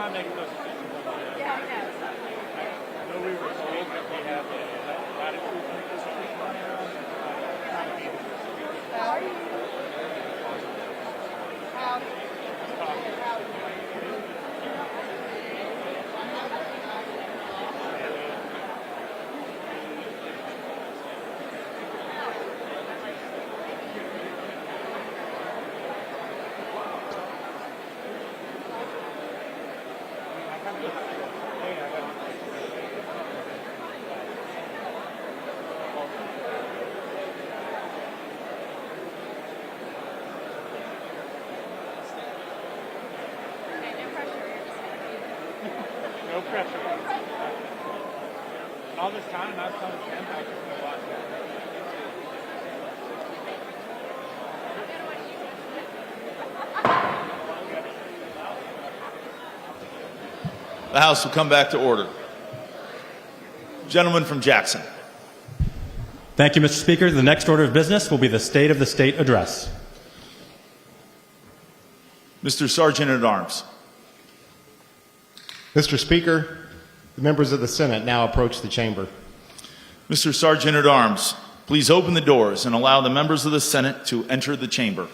not making those decisions. Yeah, I know. I know we were told that we have a latitude for this trying to be the How are you? Howdy. No pressure. All this time, I was telling Ken I was just going to watch that. The House will come back to order. Gentleman from Jackson. Thank you, Mr. Speaker. The next order of business will be the State of the State Address. Mr. Sergeant at Arms. Mr. Speaker, the members of the Senate now approach the chamber. Mr. Sergeant at Arms, please open the doors and allow the members of the Senate to enter the chamber.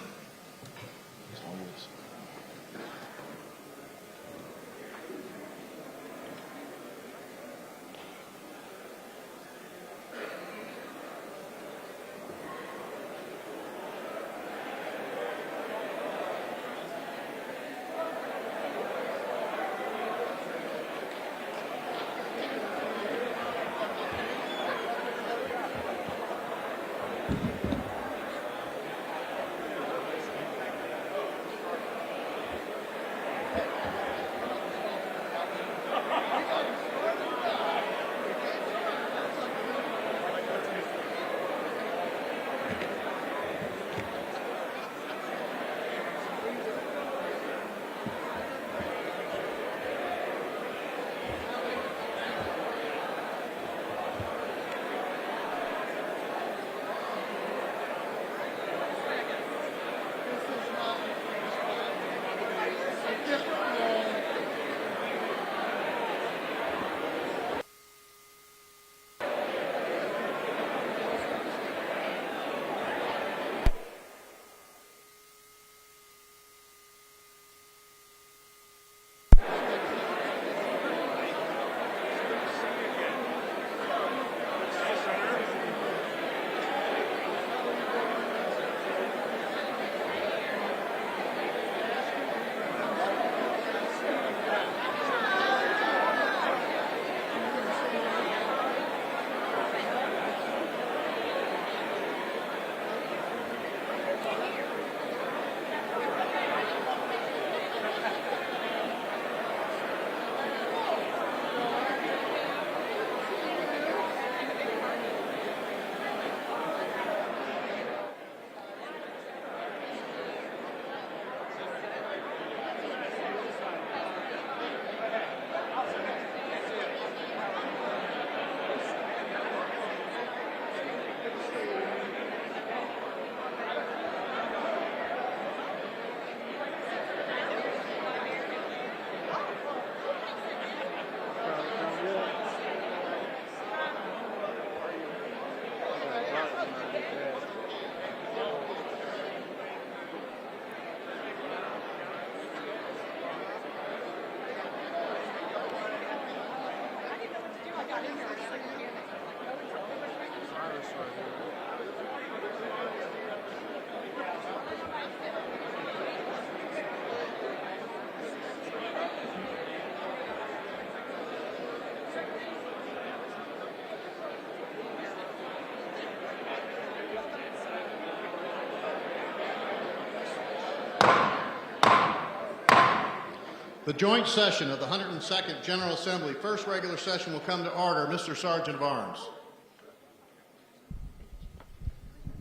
The joint session of the 102nd General Assembly, first regular session, will come to order. Mr. Sergeant of Arms.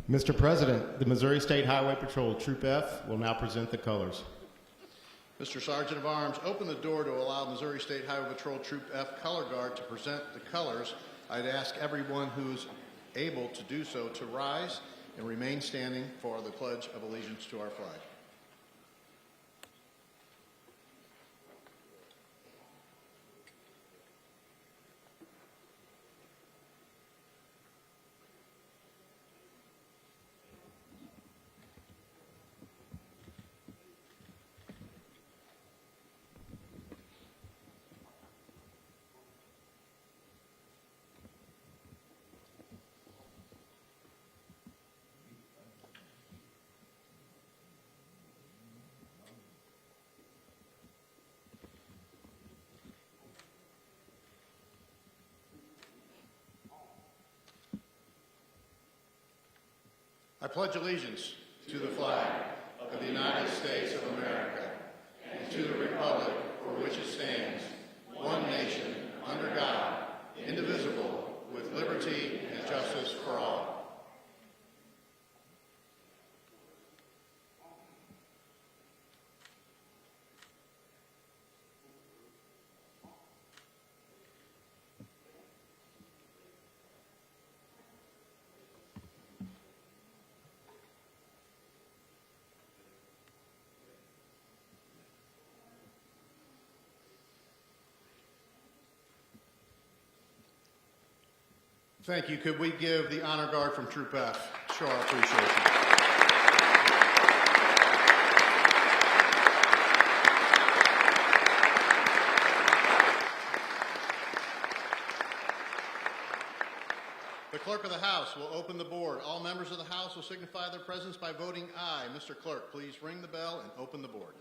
Mr. President, the Missouri State Highway Patrol Troop F will now present the colors. Mr. Sergeant of Arms, open the door to allow Missouri State Highway Patrol Troop F Color Guard to present the colors. I'd ask everyone who's able to do so to rise and remain standing for the Pledge of Allegiance to our flag. I pledge allegiance to the flag of the United States of America and to the republic for which it stands, one nation, under God, indivisible, with liberty and justice for all. Thank you. Could we give the honor guard from Troop F show our appreciation? The clerk of the House will open the board. All members of the House will signify their presence by voting aye. Mr. Clerk, please ring the bell and open the board.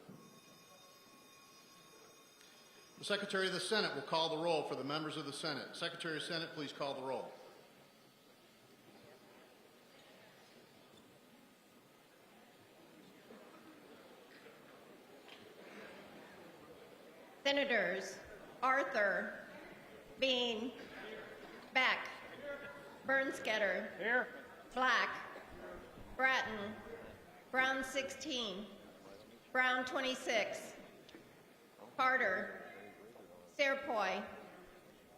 The Secretary of the Senate will call the roll for the members of the Senate. Secretary of the Senate, please call the roll. Senators Arthur, Bean, Beck, Bernsketter, Here. Black, Bratton, Brown 16, Brown 26, Carter, Serpoy,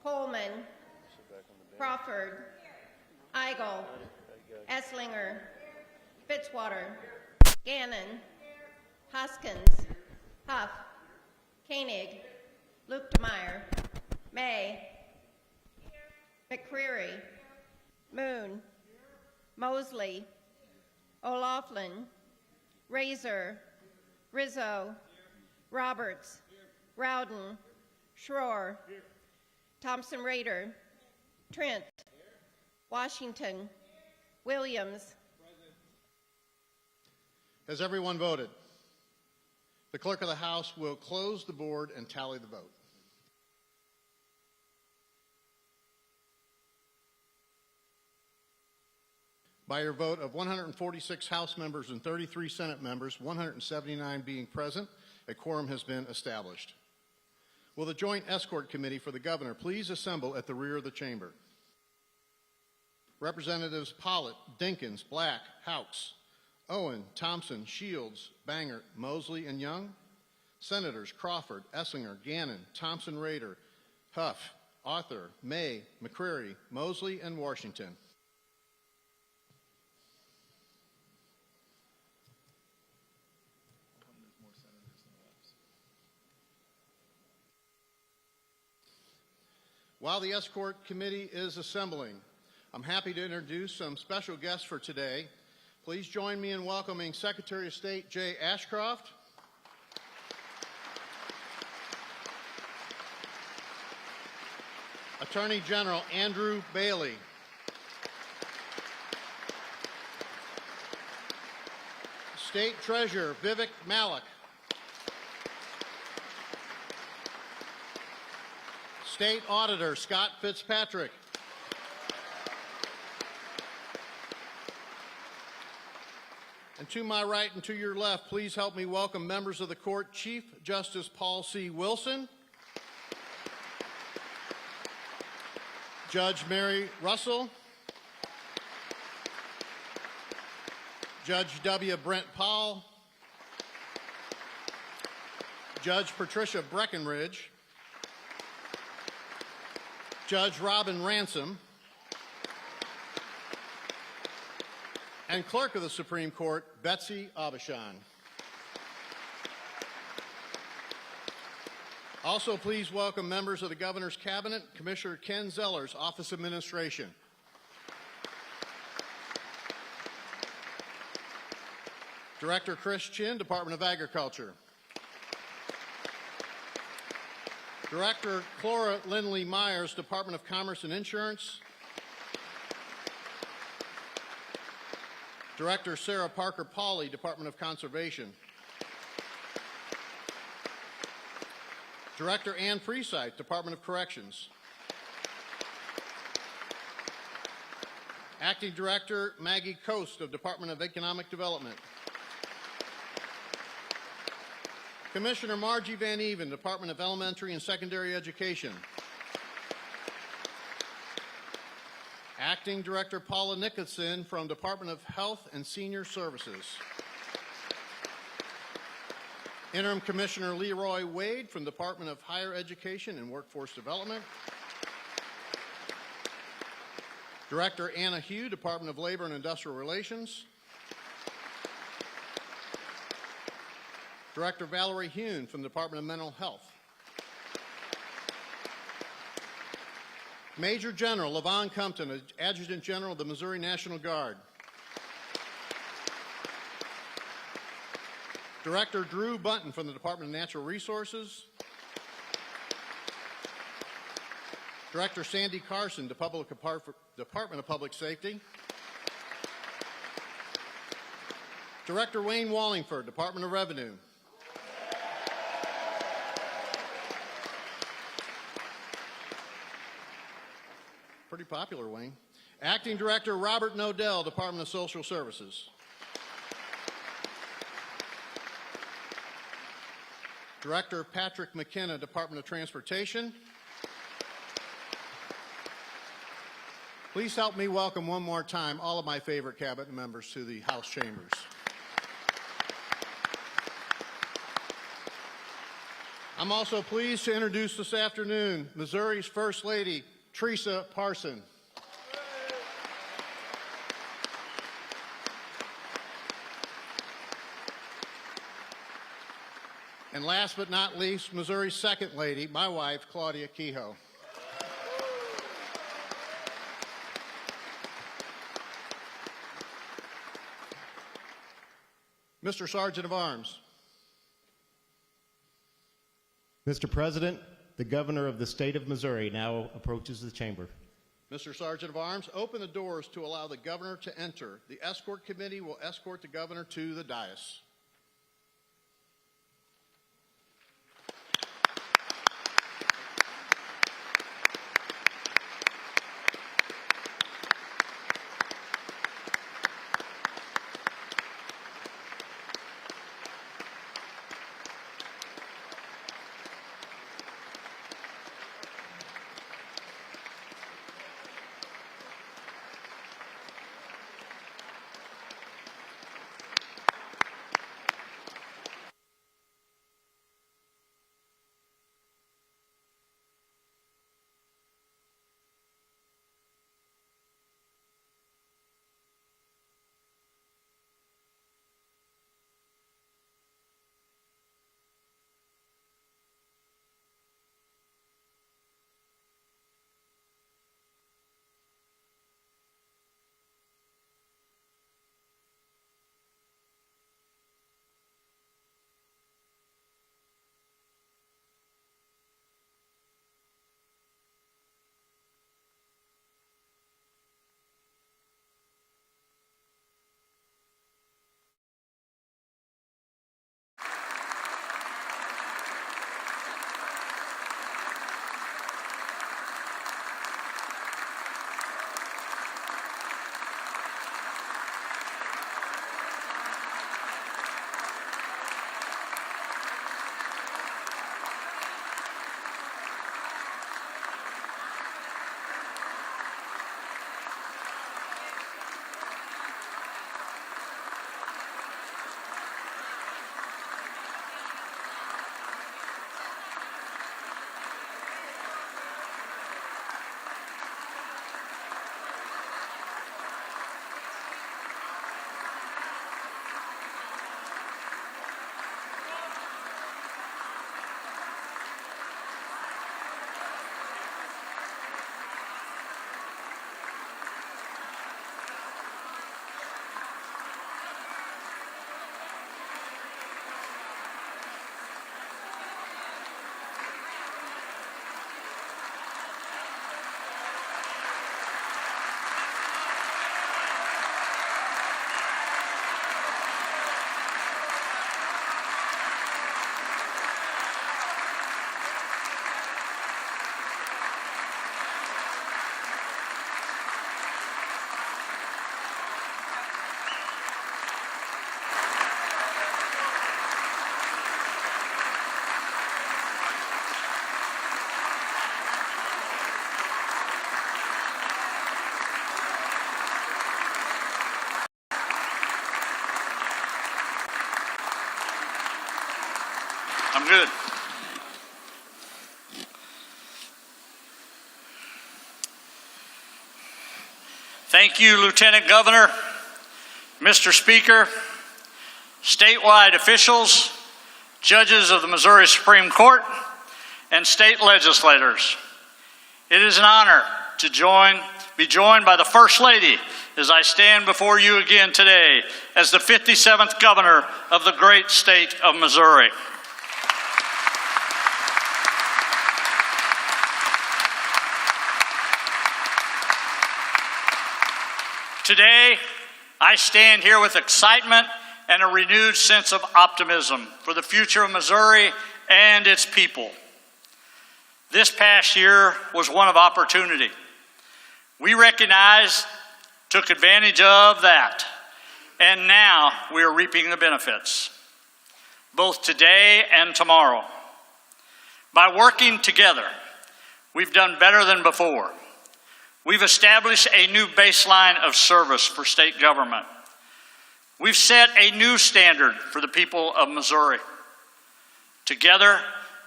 Coleman, Crawford, Eigel, Esslinger, Fitzwater, Gannon, Hoskins, Huff, Koenig, Luetkemeyer, May, McCreary, Moon, Mosley, O'Laughlin, Razor, Rizzo, Roberts, Rowden, Schroer, Thompson Rader, Trent, Washington, Williams. Has everyone voted? The clerk of the House will close the board and tally the vote. By your vote of 146 House members and 33 Senate members, 179 being present, a quorum has been established. Will the Joint Escort Committee for the Governor please assemble at the rear of the chamber? Representatives Pollitt, Dinkins, Black, Houts, Owen, Thompson, Shields, Banger, Mosley, and Young. Senators Crawford, Esslinger, Gannon, Thompson Rader, Huff, Arthur, May, McCreary, Mosley, and Washington. While the Escort Committee is assembling, I'm happy to introduce some special guests for today. Please join me in welcoming Secretary of State Jay Ashcroft, Attorney General Andrew Bailey, State Treasurer Vivek Malik, State Auditor Scott Fitzpatrick, and to my right and to your left, please help me welcome members of the court, Chief Justice Paul C. Wilson, Judge Mary Russell, Judge W. Brent Powell, Judge Patricia Breckenridge, Judge Robin Ransom, and Clerk of the Supreme Court, Betsy Abishan. Also, please welcome members of the Governor's Cabinet, Commissioner Ken Zeller's Office of Administration. Director Chris Chin, Department of Agriculture. Director Clara Lindley Myers, Department of Commerce and Insurance. Director Sarah Parker Pauley, Department of Conservation. Director Ann Presythe, Department of Corrections. Acting Director Maggie Coast of Department of Economic Development. Commissioner Margie Van Even, Department of Elementary and Secondary Education. Acting Director Paula Nicholson from Department of Health and Senior Services. Interim Commissioner Leroy Wade from Department of Higher Education and Workforce Development. Director Anna Hugh, Department of Labor and Industrial Relations. Director Valerie Hune from the Department of Mental Health. Major General Levon Compton, Adjutant General of the Missouri National Guard. Director Drew Bunton from the Department of Natural Resources. Director Sandy Carson, Department of Public Safety. Director Wayne Wallingford, Department of Revenue. Pretty popular, Wayne. Acting Director Robert Nodell, Department of Social Services. Director Patrick McKenna, Department of Transportation. Please help me welcome one more time all of my favorite cabinet members to the House chambers. I'm also pleased to introduce this afternoon Missouri's First Lady, Teresa Parson. And last but not least, Missouri's Second Lady, my wife, Claudia Kehoe. Mr. Sergeant of Arms. Mr. President, the Governor of the State of Missouri now approaches the chamber. Mr. Sergeant of Arms, open the doors to allow the Governor to enter. The Escort Committee will escort the Governor to the dais. good. Thank you, Lieutenant Governor, Mr. Speaker, statewide officials, judges of the Missouri Supreme Court, and state legislators. It is an honor to be joined by the First Lady as I stand before you again today as the 57th Governor of the great state of Missouri. Today, I stand here with excitement and a renewed sense of optimism for the future of Missouri and its people. This past year was one of opportunity. We recognized, took advantage of that, and now we are reaping the benefits, both today and tomorrow. By working together, we've done better than before. We've established a new baseline of service for state government. We've set a new standard for the people of Missouri. Together,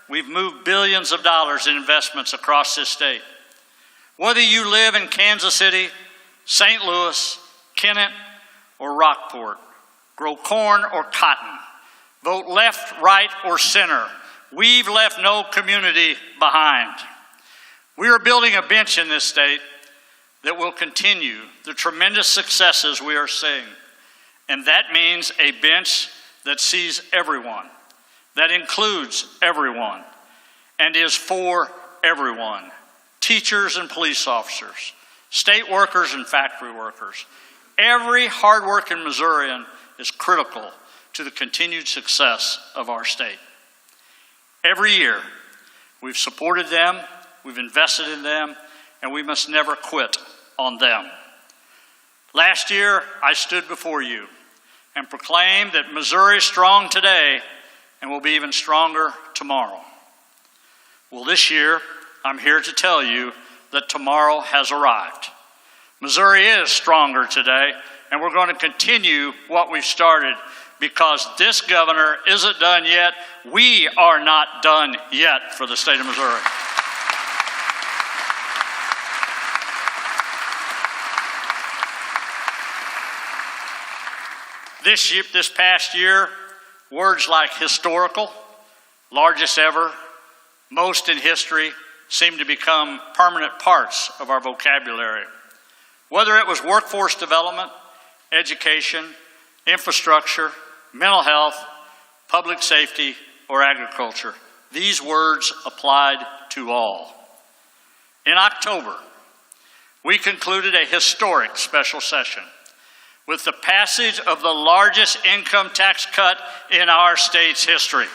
we've moved billions of dollars in investments across this state. Whether you live in Kansas City, St. Louis, Kennett, or Rockport, grow corn or cotton, vote left, right, or center, we've left no community behind. We are building a bench in this state that will continue the tremendous successes we are seeing. And that means a bench that sees everyone, that includes everyone, and is for everyone. Teachers and police officers, state workers and factory workers. Every hardworking Missourian is critical to the continued success of our state. Every year, we've supported them, we've invested in them, and we must never quit on them. Last year, I stood before you and proclaimed that Missouri is strong today and will be even stronger tomorrow. Well, this year, I'm here to tell you that tomorrow has arrived. Missouri is stronger today, and we're going to continue what we've started because this governor isn't done yet. We are not done yet for the state of Missouri. This past year, words like historical, largest ever, most in history, seem to become permanent parts of our vocabulary. Whether it was workforce development, education, infrastructure, mental health, public safety, or agriculture, these words applied to all. In October, we concluded a historic special session with the passage of the largest income tax cut in our state's history.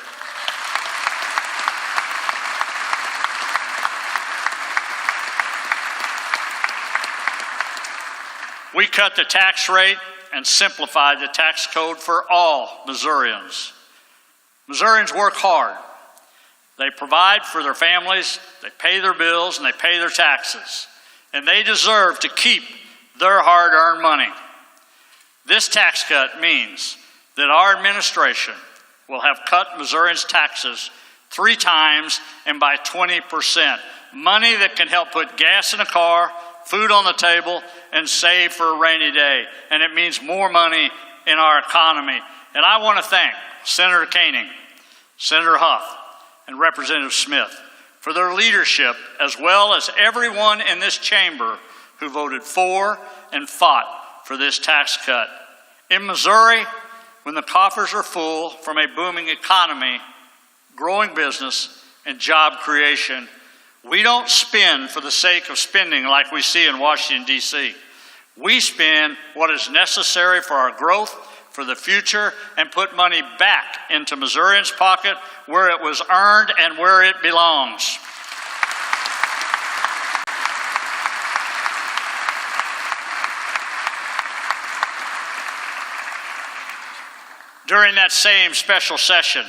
We cut the tax rate and simplified the tax code for all Missourians. Missourians work hard. They provide for their families, they pay their bills, and they pay their taxes. And they deserve to keep their hard-earned money. This tax cut means that our administration will have cut Missourians' taxes 3 times and by 20%. Money that can help put gas in a car, food on the table, and save for a rainy day. And it means more money in our economy. And I want to thank Senator Koenig, Senator Huff, and Representative Smith for their leadership, as well as everyone in this chamber who voted for and fought for this tax cut. In Missouri, when the coffers are full from a booming economy, growing business, and job creation, we don't spend for the sake of spending like we see in Washington, D.C. We spend what is necessary for our growth, for the future, and put money back into Missourians' pocket where it was earned and where it belongs. During that same special session,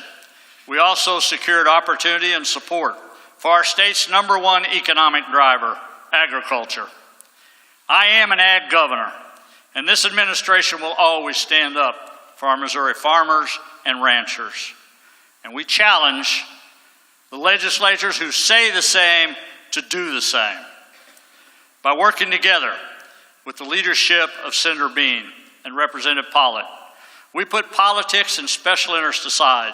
we also secured opportunity and support for our state's #1 economic driver, agriculture. I am an ag governor, and this administration will always stand up for our Missouri farmers and ranchers. And we challenge the legislators who say the same to do the same. By working together with the leadership of Senator Bean and Representative Pollitt, we put politics and special interests aside,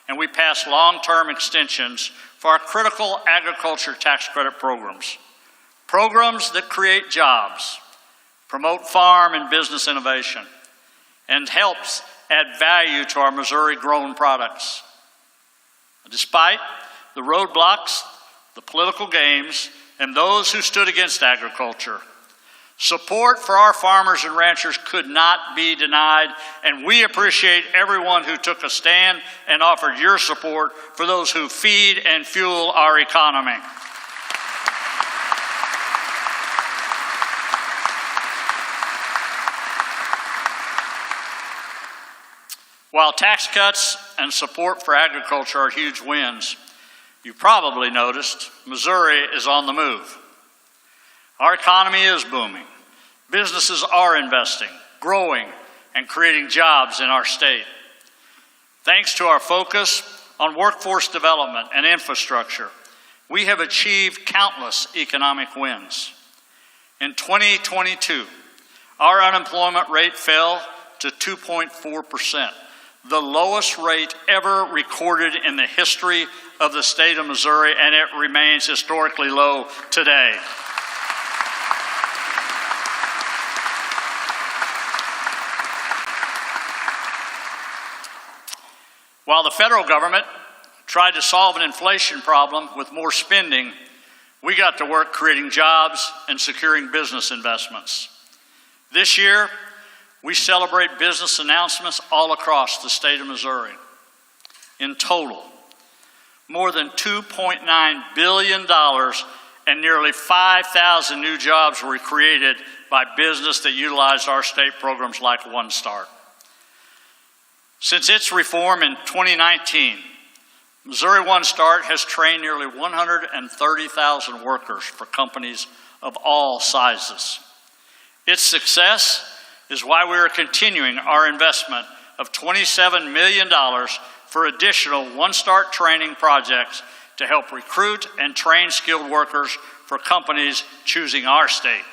and we passed long-term extensions for our critical agriculture tax credit programs. Programs that create jobs, promote farm and business innovation, and helps add value to our Missouri-grown products. Despite the roadblocks, the political games, and those who stood against agriculture, support for our farmers and ranchers could not be denied, and we appreciate everyone who took a stand and offered your support for those who feed and fuel our economy. While tax cuts and support for agriculture are huge wins, you probably noticed Missouri is on the move. Our economy is booming. Businesses are investing, growing, and creating jobs in our state. Thanks to our focus on workforce development and infrastructure, we have achieved countless economic wins. In 2022, our unemployment rate fell to 2.4%, the lowest rate ever recorded in the history of the state of Missouri, and it remains historically low today. While the federal government tried to solve an inflation problem with more spending, we got to work creating jobs and securing business investments. This year, we celebrate business announcements all across the state of Missouri. In total, more than $2.9 billion and nearly 5,000 new jobs were created by business that utilized our state programs like One Start. Since its reform in 2019, Missouri One Start has trained nearly 130,000 workers for companies of all sizes. Its success is why we are continuing our investment of $27 million for additional One Start training projects to help recruit and train skilled workers for companies choosing our state.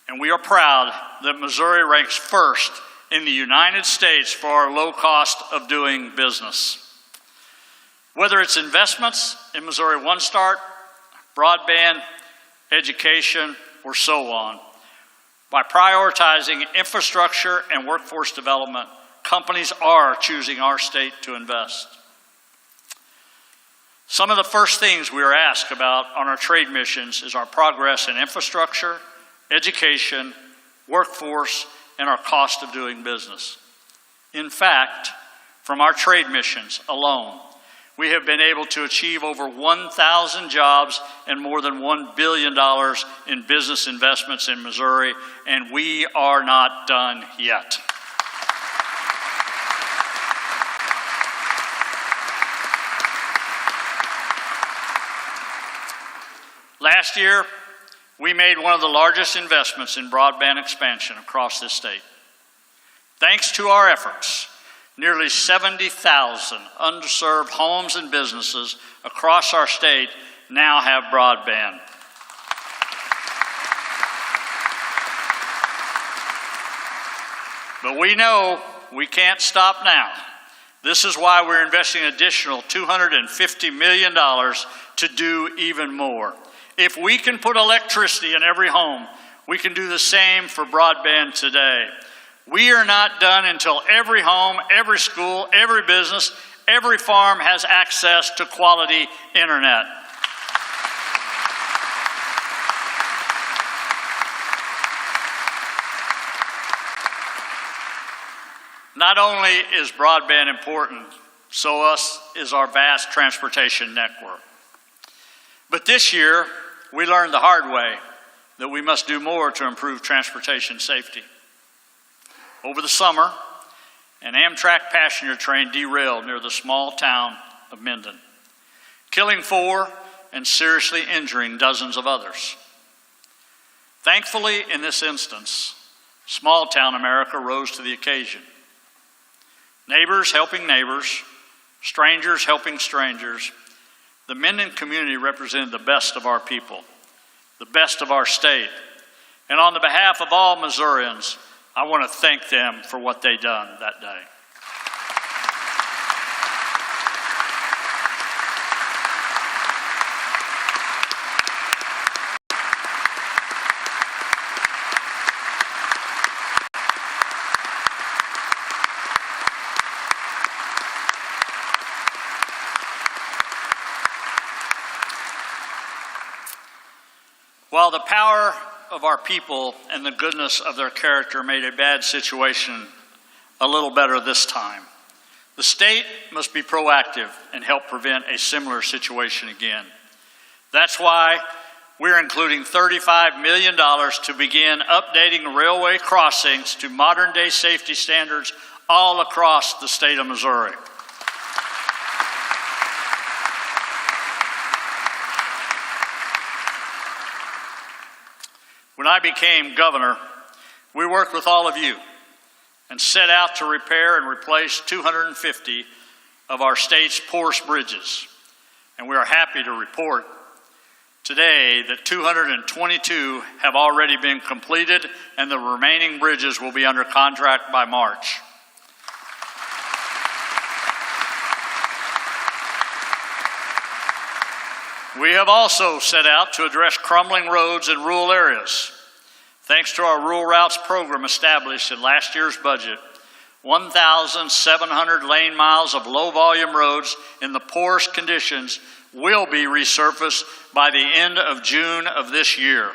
And we are proud that Missouri ranks first in the United States for our low cost of doing business. Whether it's investments in Missouri One Start, broadband, education, or so on, by prioritizing infrastructure and workforce development, companies are choosing our state to invest. Some of the first things we are asked about on our trade missions is our progress in infrastructure, education, workforce, and our cost of doing business. In fact, from our trade missions alone, we have been able to achieve over 1,000 jobs and more than $1 billion in business investments in Missouri, and we are not done yet. Last year, we made one of the largest investments in broadband expansion across this state. Thanks to our efforts, nearly 70,000 underserved homes and businesses across our state now have broadband. But we know we can't stop now. This is why we're investing an additional $250 million to do even more. If we can put electricity in every home, we can do the same for broadband today. We are not done until every home, every school, every business, every farm has access to quality internet. Not only is broadband important, so is our vast transportation network. But this year, we learned the hard way that we must do more to improve transportation safety. Over the summer, an Amtrak passenger train derailed near the small town of Minden, killing 4 and seriously injuring dozens of others. Thankfully, in this instance, small town America rose to the occasion. Neighbors helping neighbors, strangers helping strangers, the Minden community represented the best of our people, the best of our state. And on the behalf of all Missourians, I want to thank them for what they done that day. While the power of our people and the goodness of their character made a bad situation a little better this time, the state must be proactive and help prevent a similar situation again. That's why we're including $35 million to begin updating railway crossings to modern-day safety standards all across the state of Missouri. When I became governor, we worked with all of you and set out to repair and replace 250 of our state's poorest bridges. And we are happy to report today that 222 have already been completed and the remaining bridges will be under contract by March. We have also set out to address crumbling roads in rural areas. Thanks to our Rural Routes program established in last year's budget, 1,700 lane miles of low-volume roads in the poorest conditions will be resurfaced by the end of June of this year.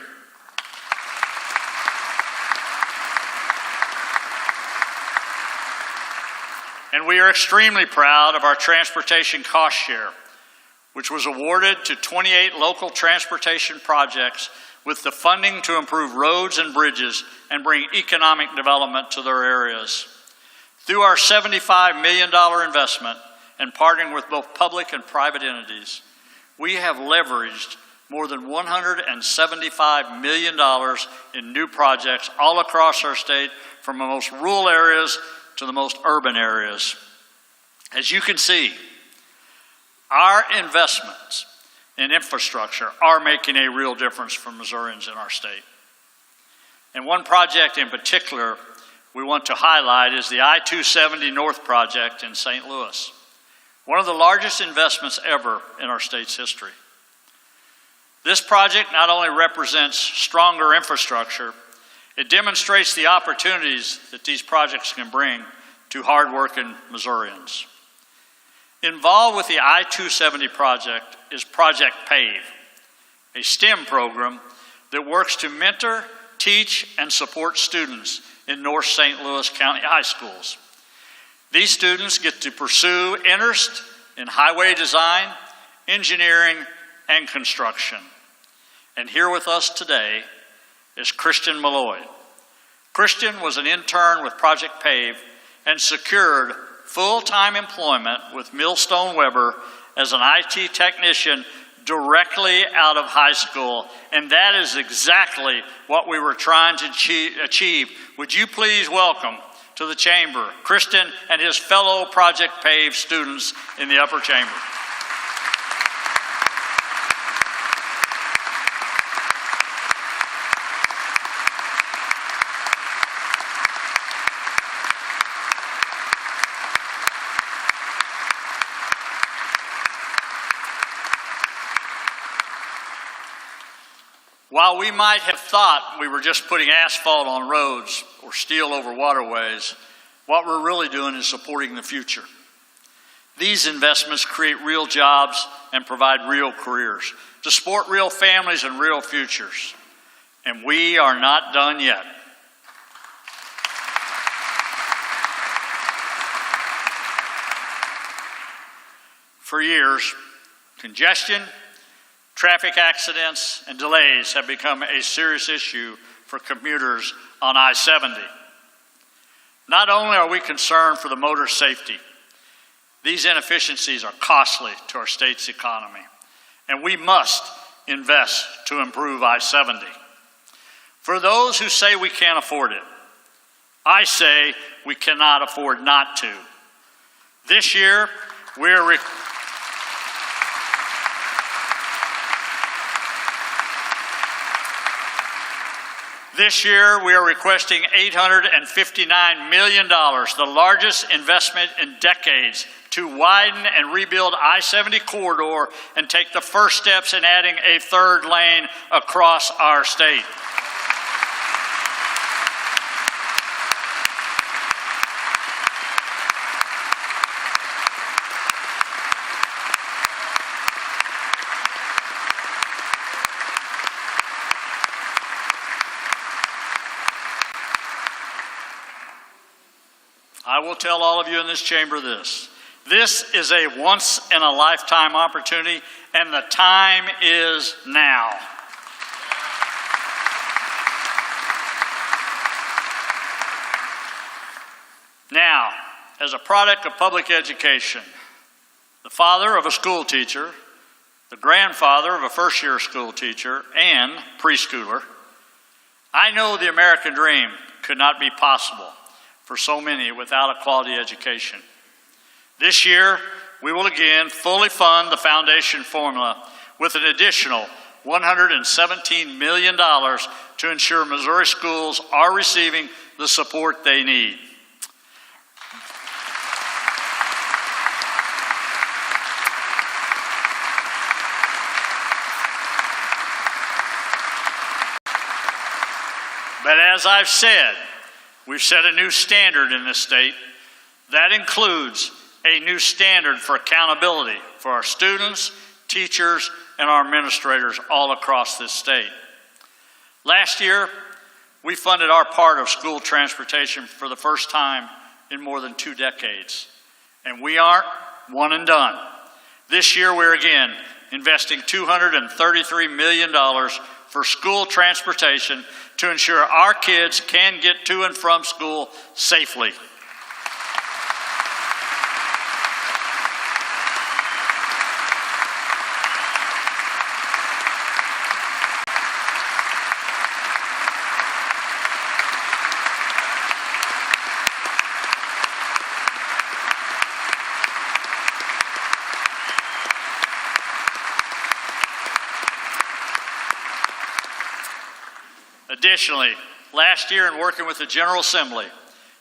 And we are extremely proud of our transportation cost share, which was awarded to 28 local transportation projects with the funding to improve roads and bridges and bring economic development to their areas. Through our $75 million investment and partnering with both public and private entities, we have leveraged more than $175 million in new projects all across our state, from the most rural areas to the most urban areas. As you can see, our investments in infrastructure are making a real difference for Missourians in our state. And one project in particular we want to highlight is the I-270 North project in St. Louis, one of the largest investments ever in our state's history. This project not only represents stronger infrastructure, it demonstrates the opportunities that these projects can bring to hardworking Missourians. Involved with the I-270 project is Project PAVE, a STEM program that works to mentor, teach, and support students in North St. Louis County high schools. These students get to pursue interest in highway design, engineering, and construction. And here with us today is Christian Malloy. Christian was an intern with Project PAVE and secured full-time employment with Millstone Weber as an IT technician directly out of high school, and that is exactly what we were trying to achieve. Would you please welcome to the chamber Christian and his fellow Project PAVE students in the upper chamber. While we might have thought we were just putting asphalt on roads or steel over waterways, what we're really doing is supporting the future. These investments create real jobs and provide real careers to support real families and real futures. And we are not done yet. For years, congestion, traffic accidents, and delays have become a serious issue for commuters on I-70. Not only are we concerned for the motor safety, these inefficiencies are costly to our state's economy, and we must invest to improve I-70. For those who say we can't afford it, I say we cannot afford not to. This year, This year, we are requesting $859 million, the largest investment in decades, to widen and rebuild I-70 corridor and take the first steps in adding a third lane across our state. I will tell all of you in this chamber this. This is a once-in-a-lifetime opportunity, and the time is now. Now, as a product of public education, the father of a school teacher, the grandfather of a first-year school teacher and preschooler, I know the American dream could not be possible for so many without a quality education. This year, we will again fully fund the foundation formula with an additional $117 million to ensure Missouri schools are receiving the support they need. But as I've said, we've set a new standard in this state. That includes a new standard for accountability for our students, teachers, and our administrators all across this state. Last year, we funded our part of school transportation for the first time in more than 2 decades. And we aren't one and done. This year, we're again investing $233 million for school transportation to ensure our kids can get to and from school safely. Additionally, last year in working with the General Assembly,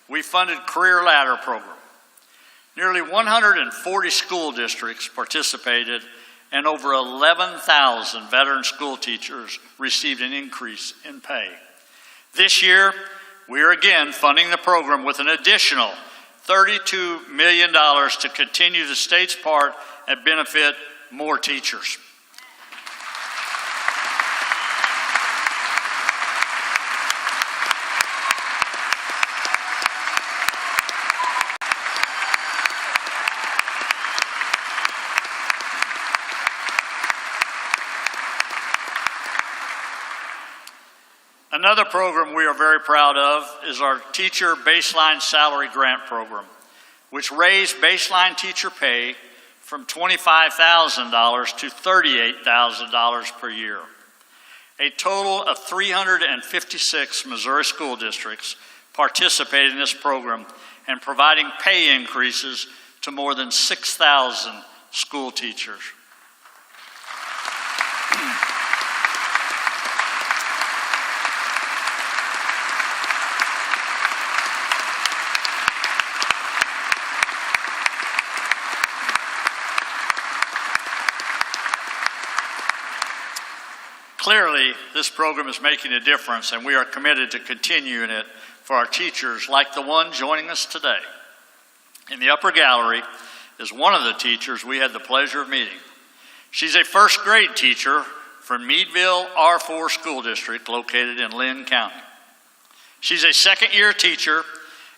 we funded Career Ladder program. Nearly 140 school districts participated, and over 11,000 veteran school teachers received an increase in pay. This year, we are again funding the program with an additional $32 million to continue the state's part and benefit more teachers. Another program we are very proud of is our Teacher Baseline Salary Grant Program, which raised baseline teacher pay from $25,000 to $38,000 per year. A total of 356 Missouri school districts participated in this program and providing pay increases to more than 6,000 school teachers. Clearly, this program is making a difference, and we are committed to continuing it for our teachers like the one joining us today. In the upper gallery is one of the teachers we had the pleasure of meeting. She's a first grade teacher from Meadville R4 School District located in Lynn County. She's a second-year teacher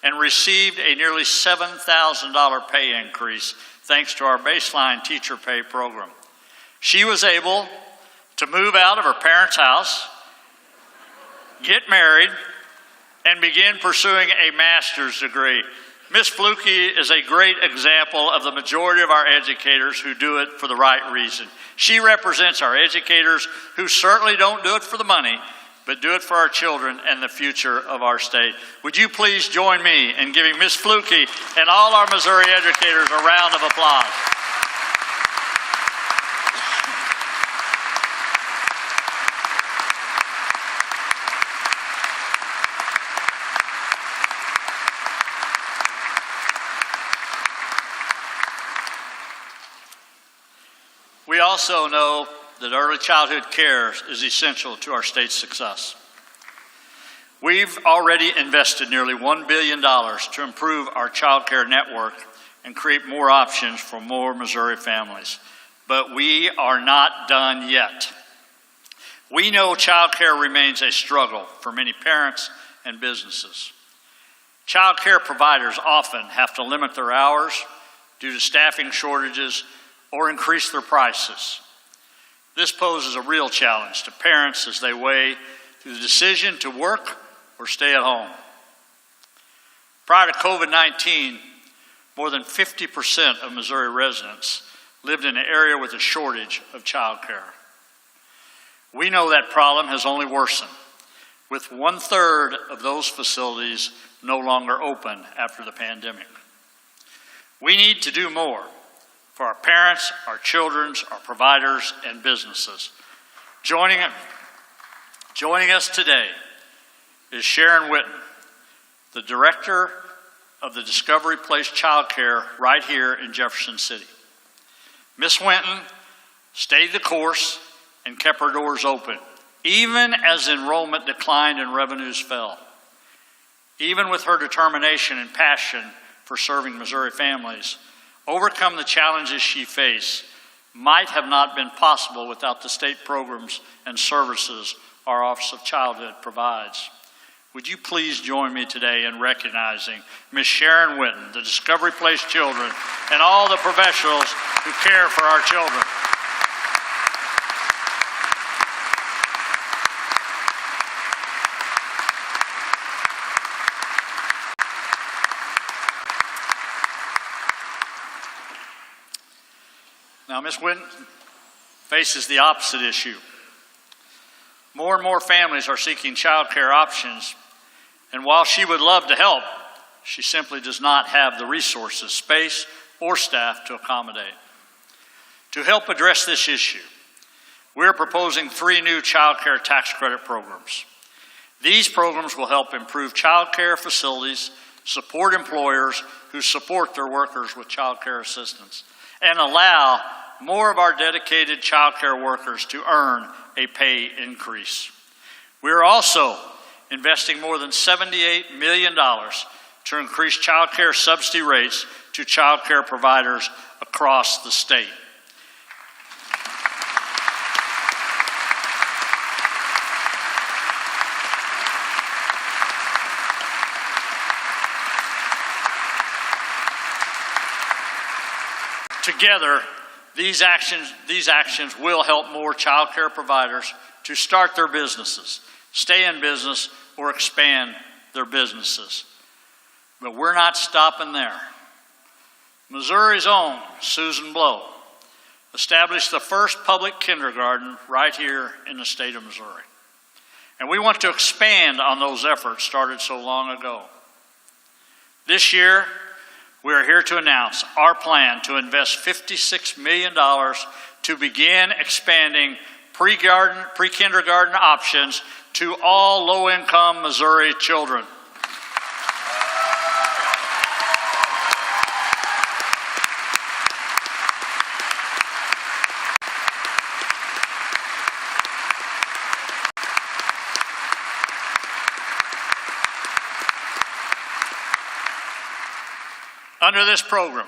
and received a nearly $7,000 pay increase thanks to our baseline teacher pay program. She was able to move out of her parents' house, get married, and begin pursuing a master's degree. Ms. Fluke is a great example of the majority of our educators who do it for the right reason. She represents our educators who certainly don't do it for the money, but do it for our children and the future of our state. Would you please join me in giving Ms. Fluke and all our Missouri educators a round of applause? We also know that early childhood care is essential to our state's success. We've already invested nearly $1 billion to improve our child care network and create more options for more Missouri families. But we are not done yet. We know child care remains a struggle for many parents and businesses. Child care providers often have to limit their hours due to staffing shortages or increase their prices. This poses a real challenge to parents as they weigh the decision to work or stay at home. Prior to COVID-19, more than 50% of Missouri residents lived in an area with a shortage of child care. We know that problem has only worsened, with 1/3 of those facilities no longer open after the pandemic. We need to do more for our parents, our children, our providers, and businesses. Joining us today is Sharon Witten, the director of the Discovery Place Child Care right here in Jefferson City. Ms. Witten stayed the course and kept her doors open, even as enrollment declined and revenues fell. Even with her determination and passion for serving Missouri families, overcome the challenges she faced might have not been possible without the state programs and services our Office of Childhood provides. Would you please join me today in recognizing Ms. Sharon Witten, the Discovery Place children, and all the professionals who care for our children. Now, Ms. Witten faces the opposite issue. More and more families are seeking child care options, and while she would love to help, she simply does not have the resources, space, or staff to accommodate. To help address this issue, we're proposing 3 new child care tax credit programs. These programs will help improve child care facilities, support employers who support their workers with child care assistance, and allow more of our dedicated child care workers to earn a pay increase. We're also investing more than $78 million to increase child care subsidy rates to child care providers across the state. Together, these actions will help more child care providers to start their businesses, stay in business, or expand their businesses. But we're not stopping there. Missouri's own Susan Blow established the first public kindergarten right here in the state of Missouri. And we want to expand on those efforts started so long ago. This year, we are here to announce our plan to invest $56 million to begin expanding pre-kindergarten options to all low-income Missouri children. Under this program,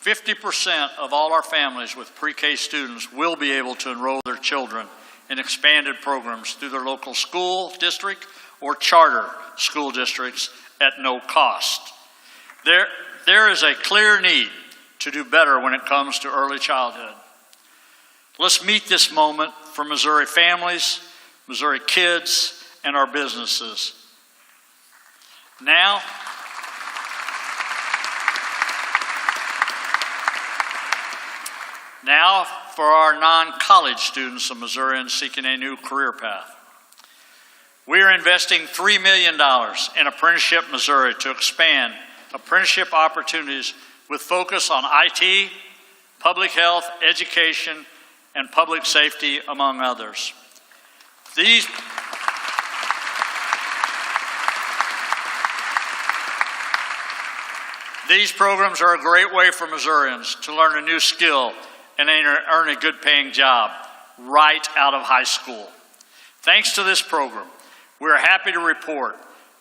50% of all our families with pre-K students will be able to enroll their children in expanded programs through their local school district or charter school districts at no cost. There is a clear need to do better when it comes to early childhood. Let's meet this moment for Missouri families, Missouri kids, and our businesses. Now, for our non-college students of Missourians seeking a new career path. We are investing $3 million in Apprenticeship Missouri to expand apprenticeship opportunities with focus on IT, public health, education, and public safety, among others. These programs are a great way for Missourians to learn a new skill and earn a good-paying job right out of high school. Thanks to this program, we are happy to report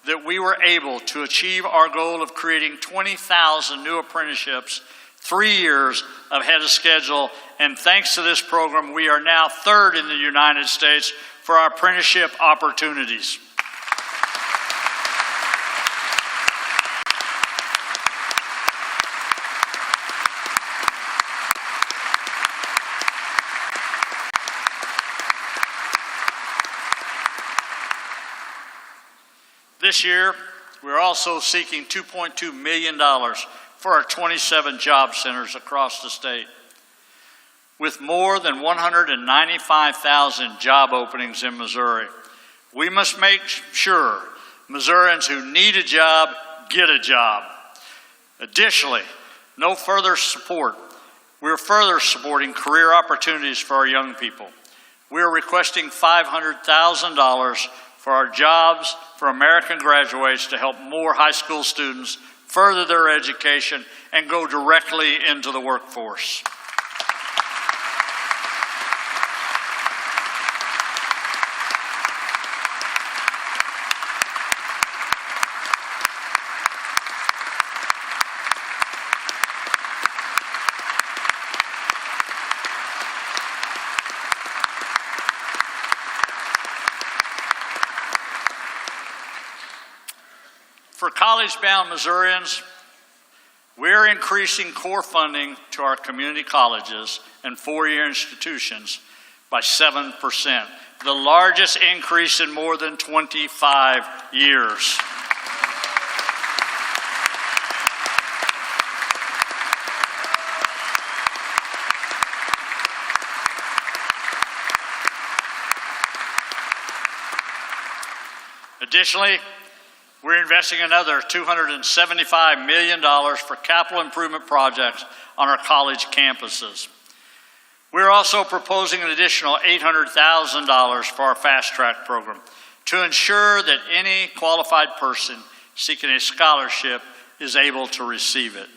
that we were able to achieve our goal of creating 20,000 new apprenticeships 3 years ahead of schedule, and thanks to this program, we are now third in the United States for our apprenticeship opportunities. This year, we're also seeking $2.2 million for our 27 job centers across the state. With more than 195,000 job openings in Missouri, we must make sure Missourians who need a job get a job. Additionally, we're further supporting career opportunities for our young people. We are requesting $500,000 for our Jobs for American graduates to help more high school students further their education and go directly into the workforce. For college-bound Missourians, we're increasing core funding to our community colleges and four-year institutions by 7%, the largest increase in more than 25 years. Additionally, we're investing another $275 million for capital improvement projects on our college campuses. We're also proposing an additional $800,000 for our Fast Track program to ensure that any qualified person seeking a scholarship is able to receive it.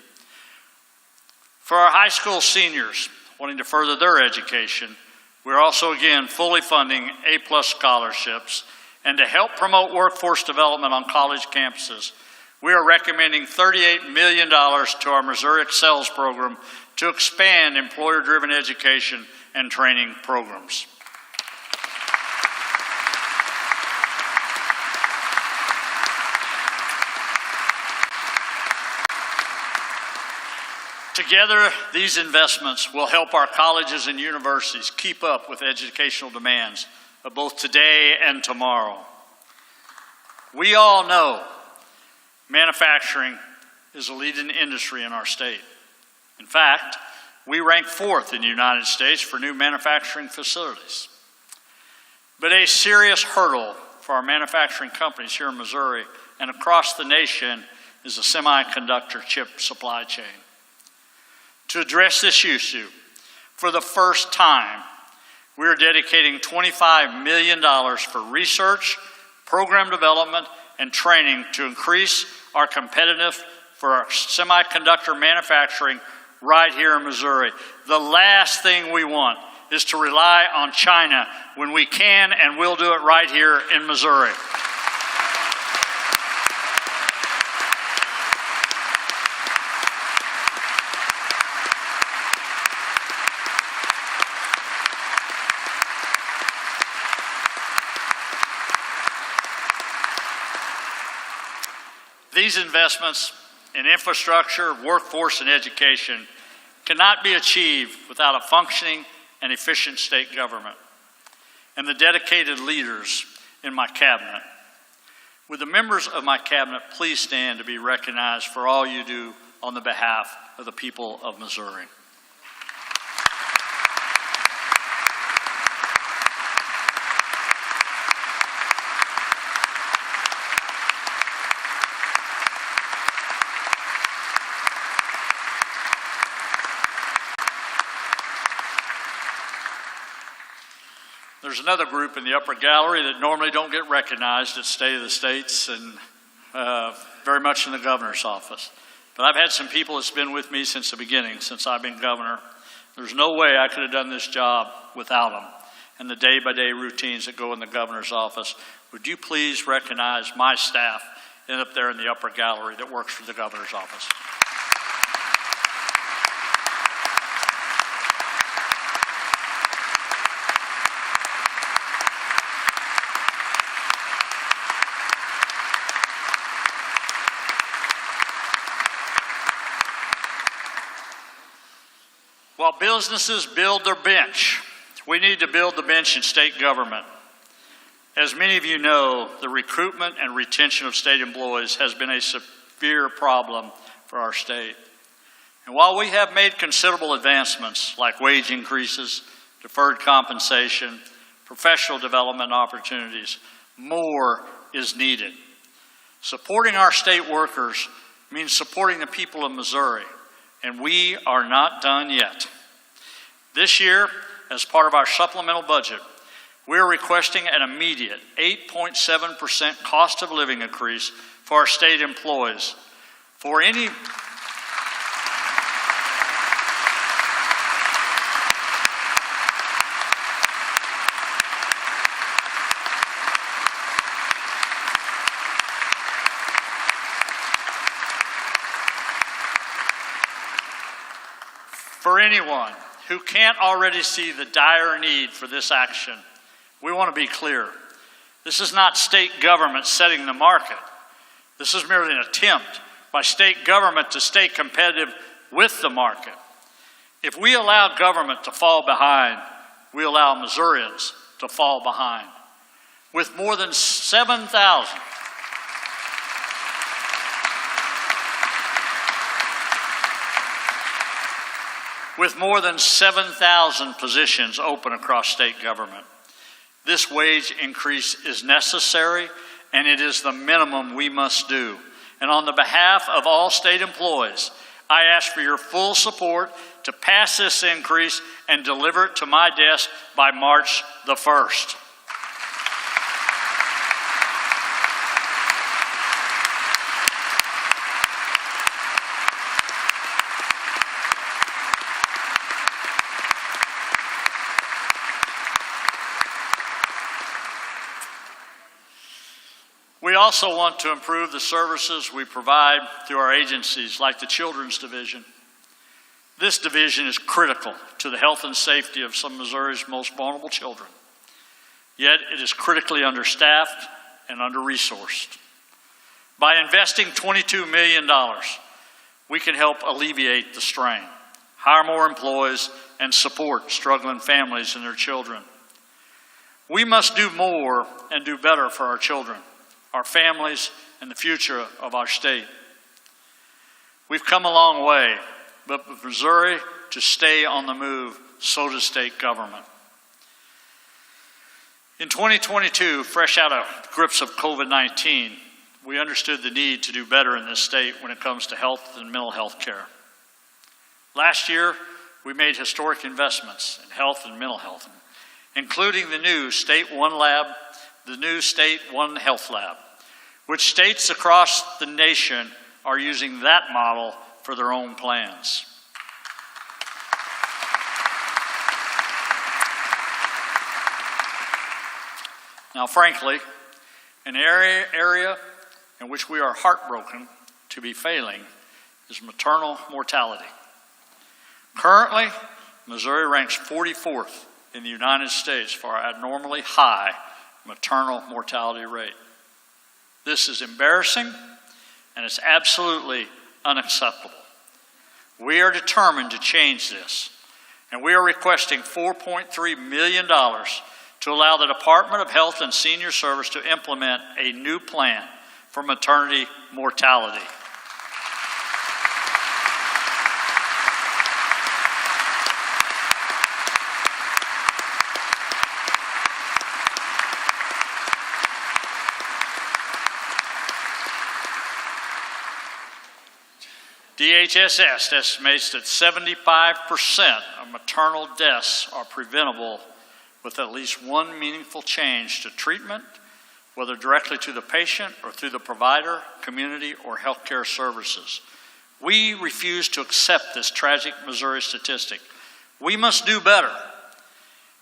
For our high school seniors wanting to further their education, we're also again fully funding A+ scholarships. And to help promote workforce development on college campuses, we are recommending $38 million to our Missouri Excels program to expand employer-driven education and training programs. Together, these investments will help our colleges and universities keep up with educational demands of both today and tomorrow. We all know manufacturing is a leading industry in our state. In fact, we rank 4th in the United States for new manufacturing facilities. But a serious hurdle for our manufacturing companies here in Missouri and across the nation is the semiconductor chip supply chain. To address this issue, for the first time, we are dedicating $25 million for research, program development, and training to increase our competitiveness for our semiconductor manufacturing right here in Missouri. The last thing we want is to rely on China when we can and will do it right here in Missouri. These investments in infrastructure, workforce, and education cannot be achieved without a functioning and efficient state government and the dedicated leaders in my cabinet. Would the members of my cabinet please stand to be recognized for all you do on the behalf of the people of Missouri? There's another group in the upper gallery that normally don't get recognized at State of the States and very much in the governor's office. But I've had some people that's been with me since the beginning, since I've been governor. There's no way I could have done this job without them and the day-by-day routines that go in the governor's office. Would you please recognize my staff up there in the upper gallery that works for the governor's office? While businesses build their bench, we need to build the bench in state government. As many of you know, the recruitment and retention of state employees has been a severe problem for our state. And while we have made considerable advancements like wage increases, deferred compensation, professional development opportunities, more is needed. Supporting our state workers means supporting the people of Missouri, and we are not done yet. This year, as part of our supplemental budget, we are requesting an immediate 8.7% cost of living increase for our state employees. For any For anyone who can't already see the dire need for this action, we want to be clear. This is not state government setting the market. This is merely an attempt by state government to stay competitive with the market. If we allow government to fall behind, we allow Missourians to fall behind. With more than 7,000 positions open across state government. This wage increase is necessary, and it is the minimum we must do. And on the behalf of all state employees, I ask for your full support to pass this increase and deliver it to my desk by March the 1st. We also want to improve the services we provide through our agencies like the Children's Division. This division is critical to the health and safety of some of Missouri's most vulnerable children. Yet it is critically understaffed and under-resourced. By investing $22 million, we can help alleviate the strain, hire more employees, and support struggling families and their children. We must do more and do better for our children, our families, and the future of our state. We've come a long way, but with Missouri to stay on the move, so does state government. In 2022, fresh out of the grips of COVID-19, we understood the need to do better in this state when it comes to health and mental health care. Last year, we made historic investments in health and mental health, including the new State One Lab, the new State One Health Lab, which states across the nation are using that model for their own plans. Now, frankly, an area in which we are heartbroken to be failing is maternal mortality. Currently, Missouri ranks 44th in the United States for our abnormally high maternal mortality rate. This is embarrassing, and it's absolutely unacceptable. We are determined to change this, and we are requesting $4.3 million to allow the Department of Health and Senior Service to implement a new plan for maternity mortality. DHSS estimates that 75% of maternal deaths are preventable with at least one meaningful change to treatment, whether directly to the patient or through the provider, community, or healthcare services. We refuse to accept this tragic Missouri statistic. We must do better.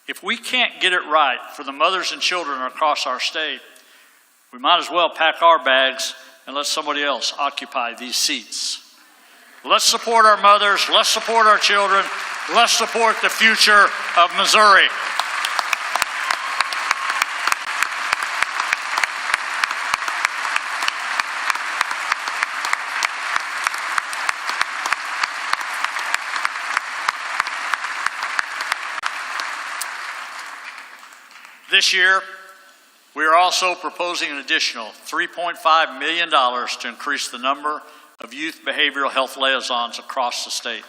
If we can't get it right for the mothers and children across our state, we might as well pack our bags and let somebody else occupy these seats. Let's support our mothers, let's support our children, let's support the future of Missouri. This year, we are also proposing an additional $3.5 million to increase the number of youth behavioral health liaisons across the state.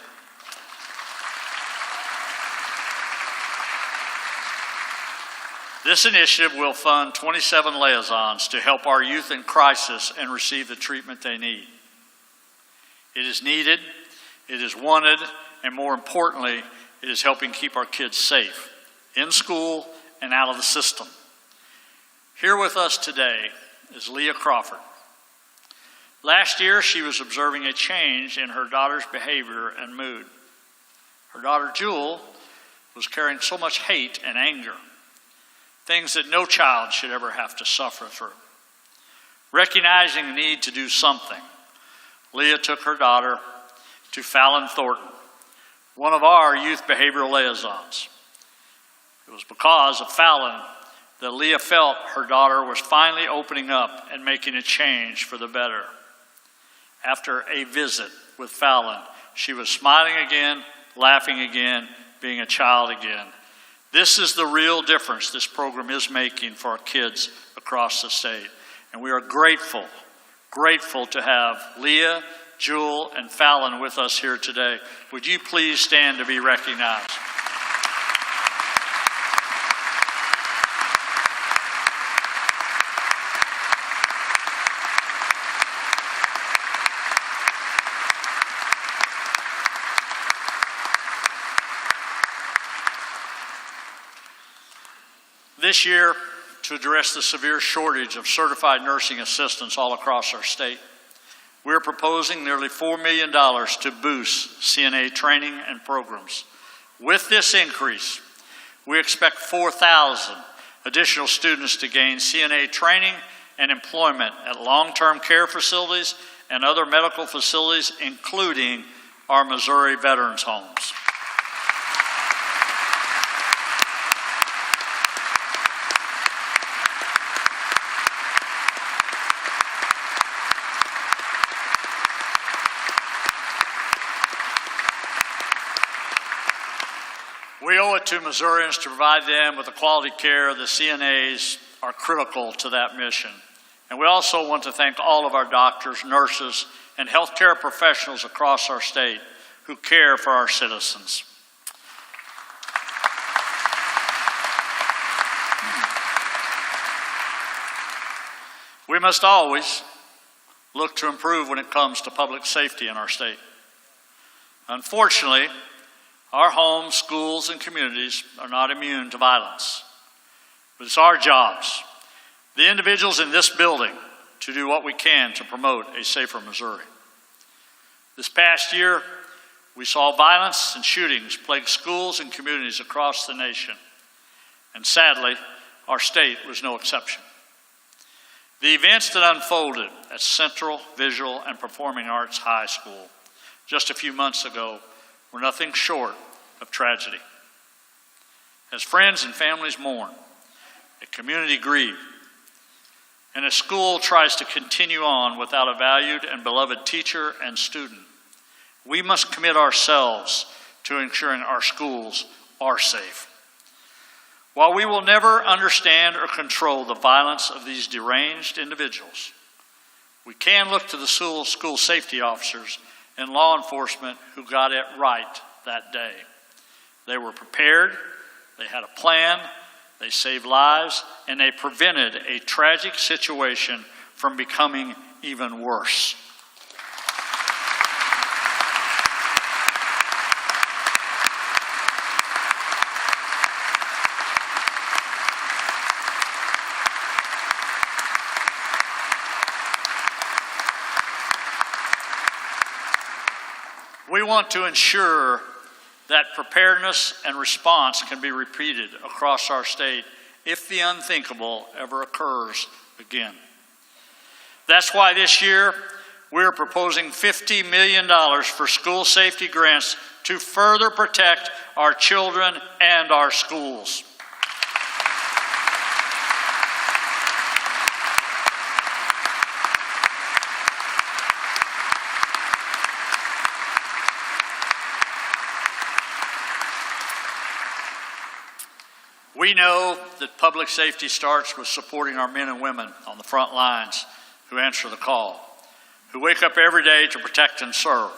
This initiative will fund 27 liaisons to help our youth in crisis and receive the treatment they need. It is needed, it is wanted, and more importantly, it is helping keep our kids safe in school and out of the system. Here with us today is Leah Crawford. Last year, she was observing a change in her daughter's behavior and mood. Her daughter, Jewel, was carrying so much hate and anger, things that no child should ever have to suffer through. Recognizing the need to do something, Leah took her daughter to Fallon Thornton, one of our youth behavioral liaisons. It was because of Fallon that Leah felt her daughter was finally opening up and making a change for the better. After a visit with Fallon, she was smiling again, laughing again, being a child again. This is the real difference this program is making for our kids across the state. And we are grateful to have Leah, Jewel, and Fallon with us here today. Would you please stand to be recognized? This year, to address the severe shortage of certified nursing assistants all across our state, we're proposing nearly $4 million to boost CNA training and programs. With this increase, we expect 4,000 additional students to gain CNA training and employment at long-term care facilities and other medical facilities, including our Missouri Veterans Homes. We owe it to Missourians to provide them with the quality care. The CNAs are critical to that mission. And we also want to thank all of our doctors, nurses, and healthcare professionals across our state who care for our citizens. We must always look to improve when it comes to public safety in our state. Unfortunately, our homes, schools, and communities are not immune to violence. But it's our jobs, the individuals in this building, to do what we can to promote a safer Missouri. This past year, we saw violence and shootings plague schools and communities across the nation. And sadly, our state was no exception. The events that unfolded at Central Visual and Performing Arts High School just a few months ago were nothing short of tragedy. As friends and families mourn, a community grieves, and a school tries to continue on without a valued and beloved teacher and student, we must commit ourselves to ensuring our schools are safe. While we will never understand or control the violence of these deranged individuals, we can look to the school safety officers and law enforcement who got it right that day. They were prepared, they had a plan, they saved lives, and they prevented a tragic situation from becoming even worse. we want to ensure that preparedness and response can be repeated across our state if the unthinkable ever occurs again. That's why this year we're proposing $50 million for school safety grants to further protect our children and our schools. We know that public safety starts with supporting our men and women on the front lines who answer the call, who wake up every day to protect and serve.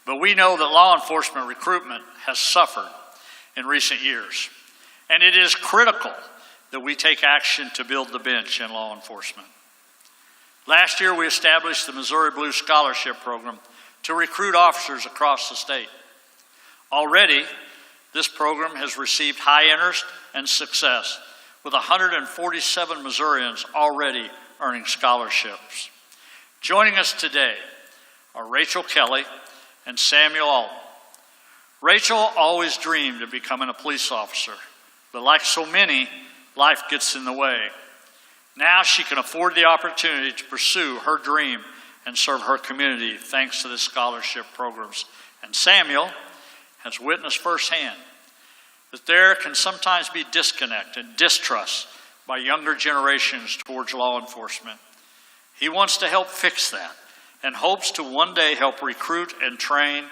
But we know that law enforcement recruitment has suffered in recent years, and it is critical that we take action to build the bench in law enforcement. Last year, we established the Missouri Blue Scholarship Program to recruit officers across the state. Already, this program has received high interest and success, with 147 Missourians already earning scholarships. Joining us today are Rachel Kelly and Samuel Alton. Rachel always dreamed of becoming a police officer, but like so many, life gets in the way. Now she can afford the opportunity to pursue her dream and serve her community thanks to the scholarship programs. And Samuel has witnessed firsthand that there can sometimes be disconnect and distrust by younger generations towards law enforcement. He wants to help fix that and hopes to one day help recruit and train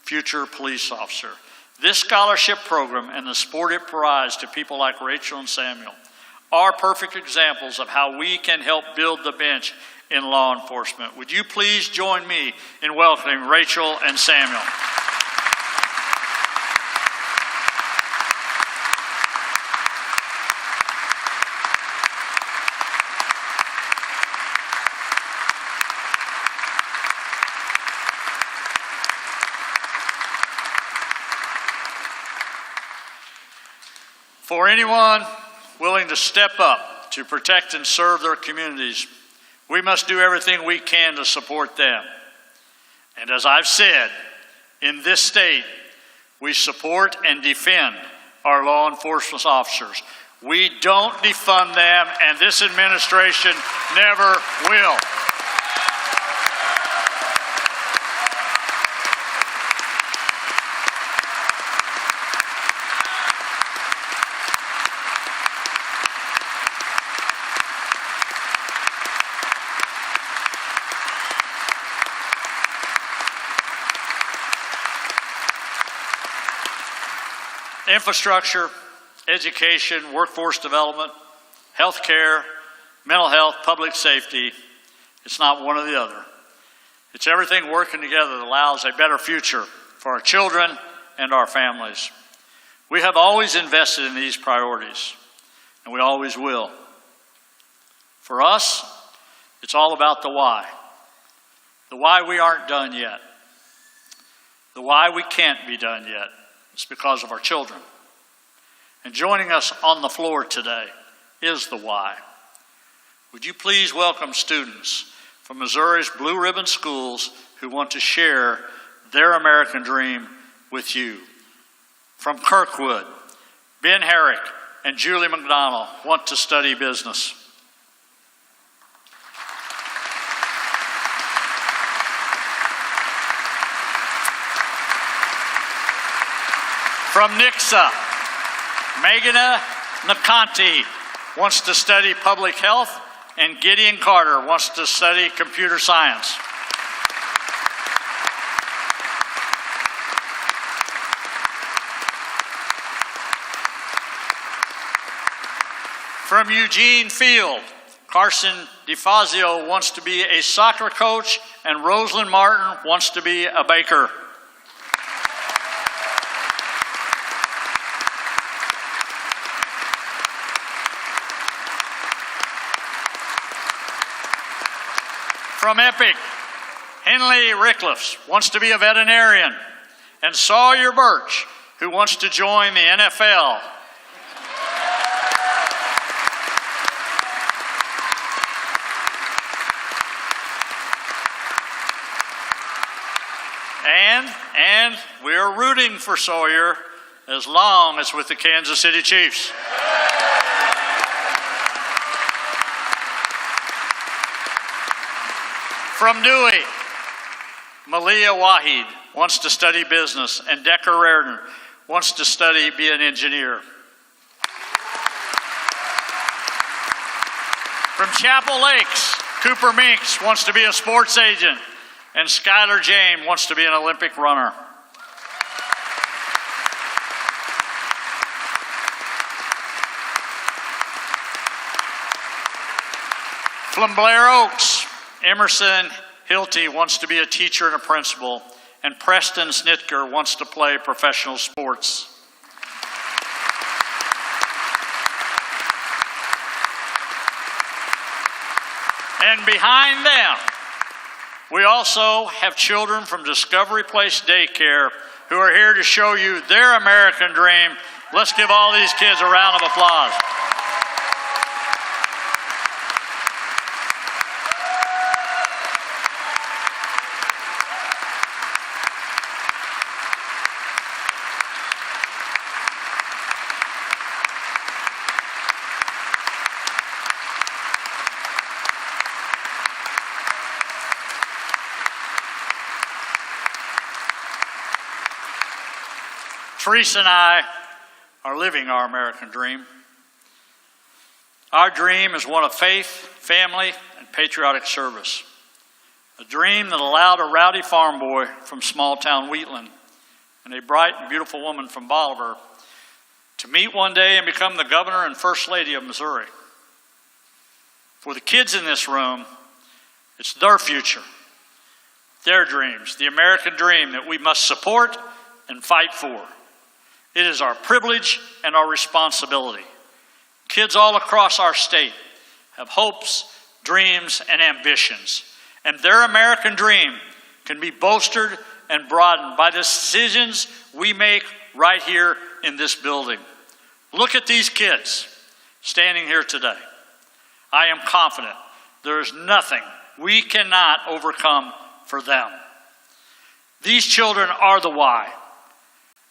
future police officers. This scholarship program and the support it provides to people like Rachel and Samuel are perfect examples of how we can help build the bench in law enforcement. Would you please join me in welcoming Rachel and Samuel? For anyone willing to step up to protect and serve their communities, we must do everything we can to support them. And as I've said, in this state, we support and defend our law enforcement officers. We don't defund them, and this administration never will. Infrastructure, education, workforce development, healthcare, mental health, public safety, it's not one or the other. It's everything working together that allows a better future for our children and our families. We have always invested in these priorities, and we always will. For us, it's all about the why. The why we aren't done yet. The why we can't be done yet. It's because of our children. And joining us on the floor today is the why. Would you please welcome students from Missouri's Blue Ribbon schools who want to share their American dream with you. From Kirkwood, Ben Herrick and Julie McDonald want to study business. From Nixa, Meghana Nakanti wants to study public health, and Gideon Carter wants to study computer science. From Eugene Field, Carson DeFazio wants to be a soccer coach, and Rosalind Martin wants to be a baker. From Epic, Henley Rickliffs wants to be a veterinarian, and Sawyer Birch, who wants to join the NFL. And And we are rooting for Sawyer as long as with the Kansas City Chiefs. From Dewey, Malia Wahid wants to study business, and Decker Reardon wants to be an engineer. From Chapel Lakes, Cooper Minks wants to be a sports agent, and Skylar James wants to be an Olympic runner. From Blair Oaks, Emerson Hilty wants to be a teacher and a principal, and Preston Snitker wants to play professional sports. And behind them, we also have children from Discovery Place Daycare who are here to show you their American dream. Let's give all these kids a round of applause. Teresa and I are living our American dream. Our dream is one of faith, family, and patriotic service. A dream that allowed a rowdy farm boy from small-town Wheatland and a bright and beautiful woman from Bolivar to meet one day and become the governor and first lady of Missouri. For the kids in this room, it's their future, their dreams, the American dream that we must support and fight for. It is our privilege and our responsibility. Kids all across our state have hopes, dreams, and ambitions, and their American dream can be bolstered and broadened by the decisions we make right here in this building. Look at these kids standing here today. I am confident there is nothing we cannot overcome for them. These children are the why.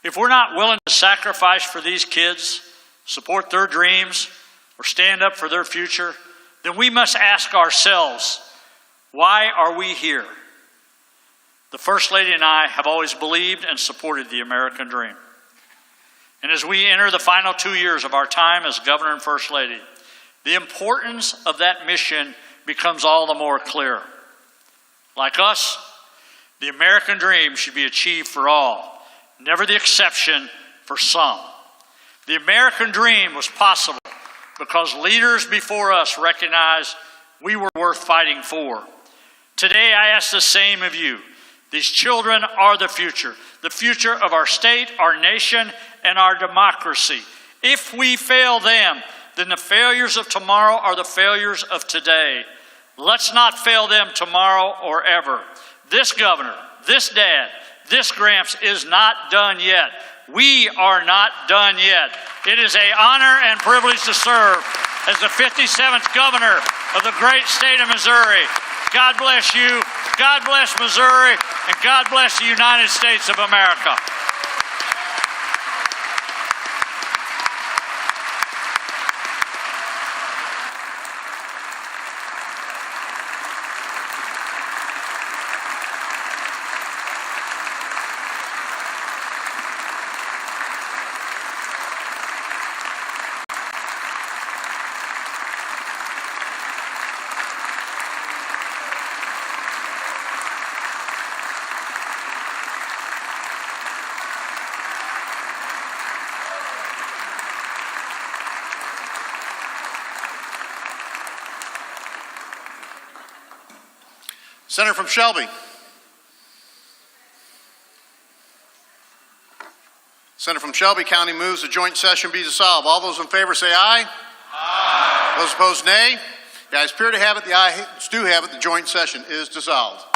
If we're not willing to sacrifice for these kids, support their dreams, or stand up for their future, then we must ask ourselves, why are we here? The First Lady and I have always believed and supported the American dream. And as we enter the final 2 years of our time as Governor and First Lady, the importance of that mission becomes all the more clear. Like us, the American dream should be achieved for all, never the exception for some. The American dream was possible because leaders before us recognized we were worth fighting for. Today, I ask the same of you. These children are the future of our state, our nation, and our democracy. If we fail them, then the failures of tomorrow are the failures of today. Let's not fail them tomorrow or ever. This governor, this dad, this Gramps is not done yet. We are not done yet. It is an honor and privilege to serve as the 57th governor of the great state of Missouri. God bless you, God bless Missouri, and God bless the United States of America. Senator from Shelby. Senator from Shelby County moves the joint session be dissolved. All those in favor say aye. Aye. Those opposed, nay. The ayes appear to have it. The ayes do have it. The joint session is dissolved.